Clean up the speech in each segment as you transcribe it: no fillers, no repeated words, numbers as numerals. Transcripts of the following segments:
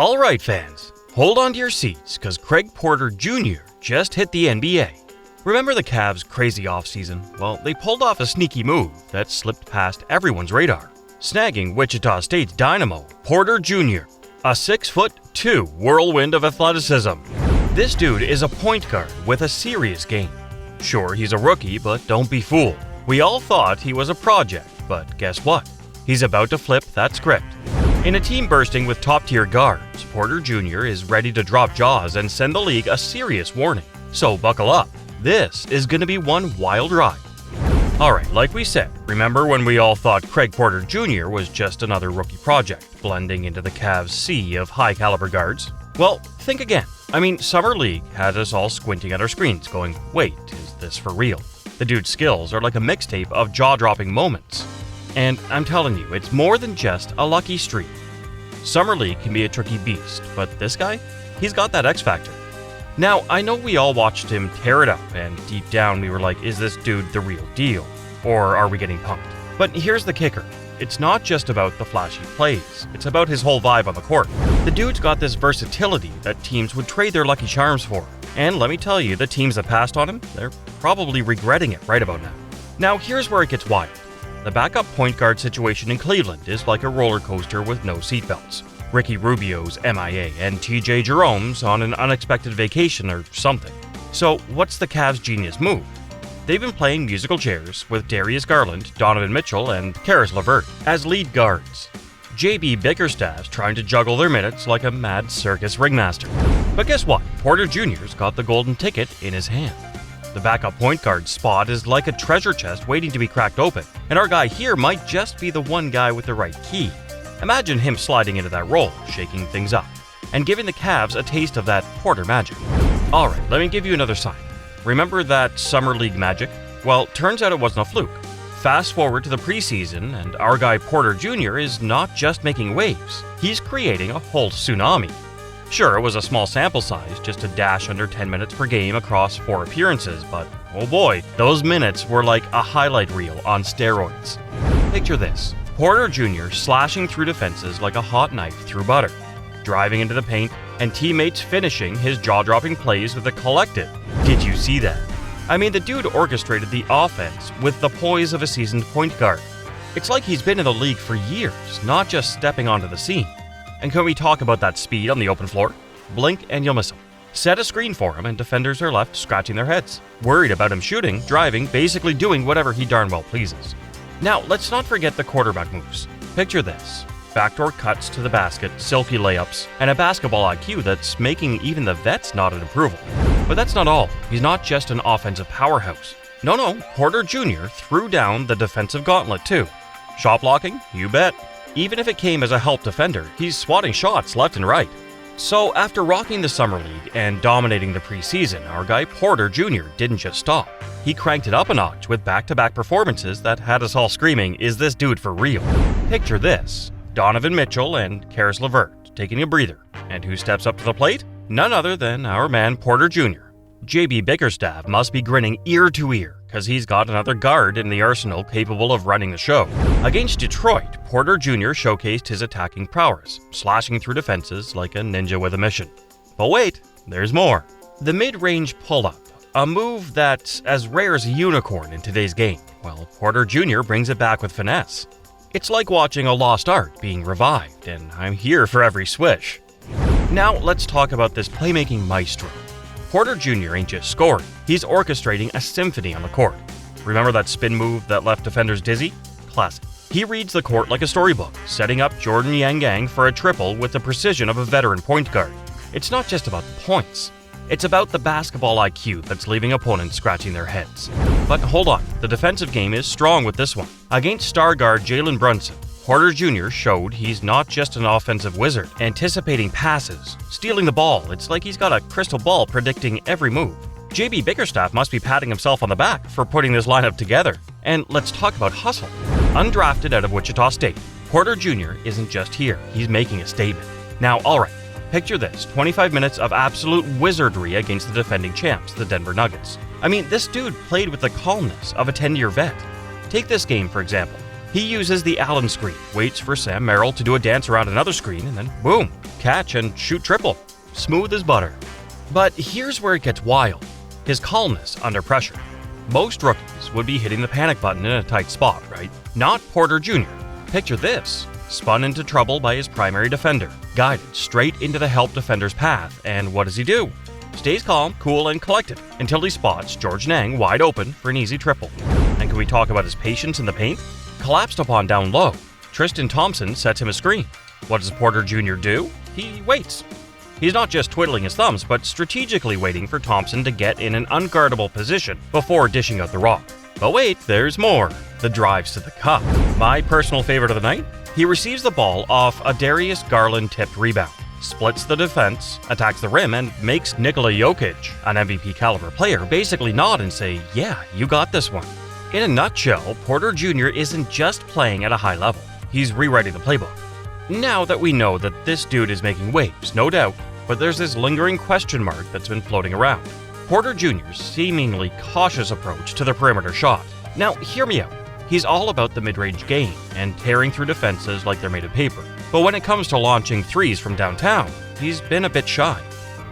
Alright fans, hold on to your seats because Craig Porter Jr. just hit the NBA. Remember the Cavs' crazy offseason? Well, they pulled off a sneaky move that slipped past everyone's radar, snagging Wichita State's dynamo, Porter Jr., a 6'2" whirlwind of athleticism. This dude is a point guard with a serious game. Sure, he's a rookie, but don't be fooled. We all thought he was a project, but guess what? He's about to flip that script. In a team bursting with top-tier guards, Porter Jr. is ready to drop jaws and send the league a serious warning. So buckle up. This is going to be one wild ride. Alright, like we said, remember when we all thought Craig Porter Jr. was just another rookie project, blending into the Cavs' sea of high-caliber guards? Well, think again. Summer League had us all squinting at our screens, going, wait, is this for real? The dude's skills are like a mixtape of jaw-dropping moments. And I'm telling you, it's more than just a lucky streak. Summer League can be a tricky beast, but this guy, he's got that X factor. Now, I know we all watched him tear it up, and deep down we were like, is this dude the real deal? Or are we getting punked? But here's the kicker. It's not just about the flashy plays, it's about his whole vibe on the court. The dude's got this versatility that teams would trade their lucky charms for. And let me tell you, the teams that passed on him, they're probably regretting it right about now. Now, here's where it gets wild. The backup point guard situation in Cleveland is like a roller coaster with no seatbelts. Ricky Rubio's MIA and TJ Jerome's on an unexpected vacation or something. So what's the Cavs' genius move? They've been playing musical chairs with Darius Garland, Donovan Mitchell, and Caris LeVert as lead guards. JB Bickerstaff's trying to juggle their minutes like a mad circus ringmaster. But guess what? Porter Jr.'s got the golden ticket in his hand. The backup point guard spot is like a treasure chest waiting to be cracked open, and our guy here might just be the one guy with the right key. Imagine him sliding into that role, shaking things up, and giving the Cavs a taste of that Porter magic. Alright, let me give you another sign. Remember that Summer League magic? Well, turns out it wasn't a fluke. Fast forward to the preseason, and our guy Porter Jr. is not just making waves, he's creating a whole tsunami. Sure, it was a small sample size, just a dash under 10 minutes per game across 4 appearances, but oh boy, those minutes were like a highlight reel on steroids. Picture this. Porter Jr. slashing through defenses like a hot knife through butter, driving into the paint, and teammates finishing his jaw-dropping plays with a collective. Did you see that? The dude orchestrated the offense with the poise of a seasoned point guard. It's like he's been in the league for years, not just stepping onto the scene. And can we talk about that speed on the open floor? Blink and you'll miss him. Set a screen for him and defenders are left scratching their heads, worried about him shooting, driving, basically doing whatever he darn well pleases. Now, let's not forget the quarterback moves. Picture this. Backdoor cuts to the basket, silky layups, and a basketball IQ that's making even the vets nod in approval. But that's not all. He's not just an offensive powerhouse. No, Porter Jr. threw down the defensive gauntlet too. Shot blocking? You bet. Even if it came as a help defender, he's swatting shots left and right. So after rocking the Summer League and dominating the preseason, our guy Porter Jr. didn't just stop. He cranked it up a notch with back-to-back performances that had us all screaming, is this dude for real? Picture this. Donovan Mitchell and Caris LeVert taking a breather. And who steps up to the plate? None other than our man Porter Jr. JB Bickerstaff must be grinning ear to ear because he's got another guard in the arsenal capable of running the show. Against Detroit, Porter Jr. showcased his attacking prowess, slashing through defenses like a ninja with a mission. But wait, there's more. The mid-range pull-up, a move that's as rare as a unicorn in today's game. Well, Porter Jr. brings it back with finesse. It's like watching a lost art being revived, and I'm here for every swish. Now let's talk about this playmaking maestro. Porter Jr. ain't just scoring, he's orchestrating a symphony on the court. Remember that spin move that left defenders dizzy? Classic. He reads the court like a storybook, setting up Jordan Yang for a triple with the precision of a veteran point guard. It's not just about the points. It's about the basketball IQ that's leaving opponents scratching their heads. But hold on, the defensive game is strong with this one. Against star guard Jalen Brunson, Porter Jr. showed he's not just an offensive wizard, anticipating passes, stealing the ball. It's like he's got a crystal ball predicting every move. JB Bickerstaff must be patting himself on the back for putting this lineup together. And let's talk about hustle. Undrafted out of Wichita State, Porter Jr. isn't just here, he's making a statement. Now, alright, picture this, 25 minutes of absolute wizardry against the defending champs, the Denver Nuggets. This dude played with the calmness of a 10-year vet. Take this game, for example. He uses the Allen screen, waits for Sam Merrill to do a dance around another screen, and then boom, catch and shoot triple. Smooth as butter. But here's where it gets wild. His calmness under pressure. Most rookies would be hitting the panic button in a tight spot, right? Not Porter Jr. Picture this. Spun into trouble by his primary defender. Guided straight into the help defender's path. And what does he do? Stays calm, cool, and collected until he spots George Niang wide open for an easy triple. And can we talk about his patience in the paint? Collapsed upon down low, Tristan Thompson sets him a screen. What does Porter Jr. do? He waits. He's not just twiddling his thumbs, but strategically waiting for Thompson to get in an unguardable position before dishing out the rock. But wait, there's more. The drives to the cup. My personal favorite of the night? He receives the ball off a Darius Garland-tipped rebound, splits the defense, attacks the rim, and makes Nikola Jokic, an MVP-caliber player, basically nod and say, yeah, you got this one. In a nutshell, Porter Jr. isn't just playing at a high level. He's rewriting the playbook. Now that we know that this dude is making waves, no doubt, but there's this lingering question mark that's been floating around. Porter Jr.'s seemingly cautious approach to the perimeter shot. Now, hear me out. He's all about the mid-range game and tearing through defenses like they're made of paper. But when it comes to launching threes from downtown, he's been a bit shy.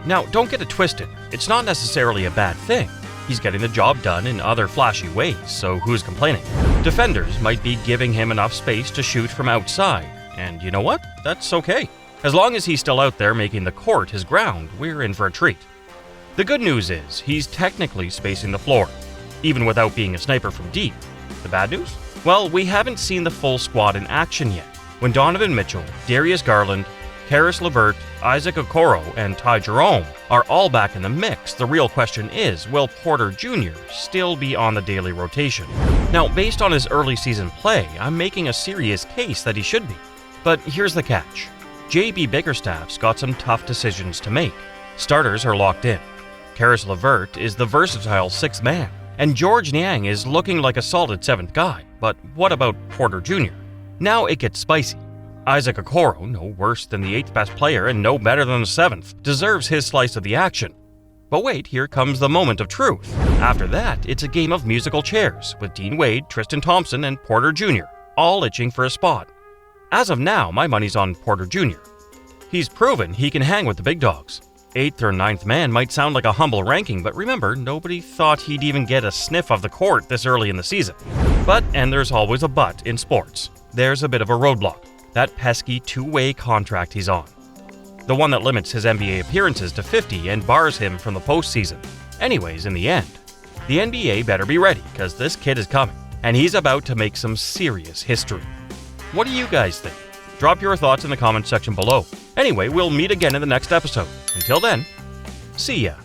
Now, don't get it twisted. It's not necessarily a bad thing. He's getting the job done in other flashy ways, so who's complaining? Defenders might be giving him enough space to shoot from outside, and you know what? That's okay. As long as he's still out there making the court his ground, we're in for a treat. The good news is he's technically spacing the floor, even without being a sniper from deep. The bad news? Well, we haven't seen the full squad in action yet. When Donovan Mitchell, Darius Garland, Caris LeVert, Isaac Okoro, and Ty Jerome are all back in the mix, the real question is, will Porter Jr. still be on the daily rotation? Now, based on his early season play, I'm making a serious case that he should be. But here's the catch. JB Bickerstaff's got some tough decisions to make. Starters are locked in. Caris LeVert is the versatile sixth man, and George Niang is looking like a solid seventh guy. But what about Porter Jr.? Now it gets spicy. Isaac Okoro, no worse than the 8th best player and no better than the 7th, deserves his slice of the action. But wait, here comes the moment of truth. After that, it's a game of musical chairs, with Dean Wade, Tristan Thompson, and Porter Jr. all itching for a spot. As of now, my money's on Porter Jr. He's proven he can hang with the big dogs. 8th or 9th man might sound like a humble ranking, but remember, nobody thought he'd even get a sniff of the court this early in the season. But, and there's always a but in sports, there's a bit of a roadblock. That pesky two-way contract he's on. The one that limits his NBA appearances to 50 and bars him from the postseason. Anyways, in the end, the NBA better be ready, because this kid is coming, and he's about to make some serious history. What do you guys think? Drop your thoughts in the comments section below. Anyway, we'll meet again in the next episode. Until then, see ya.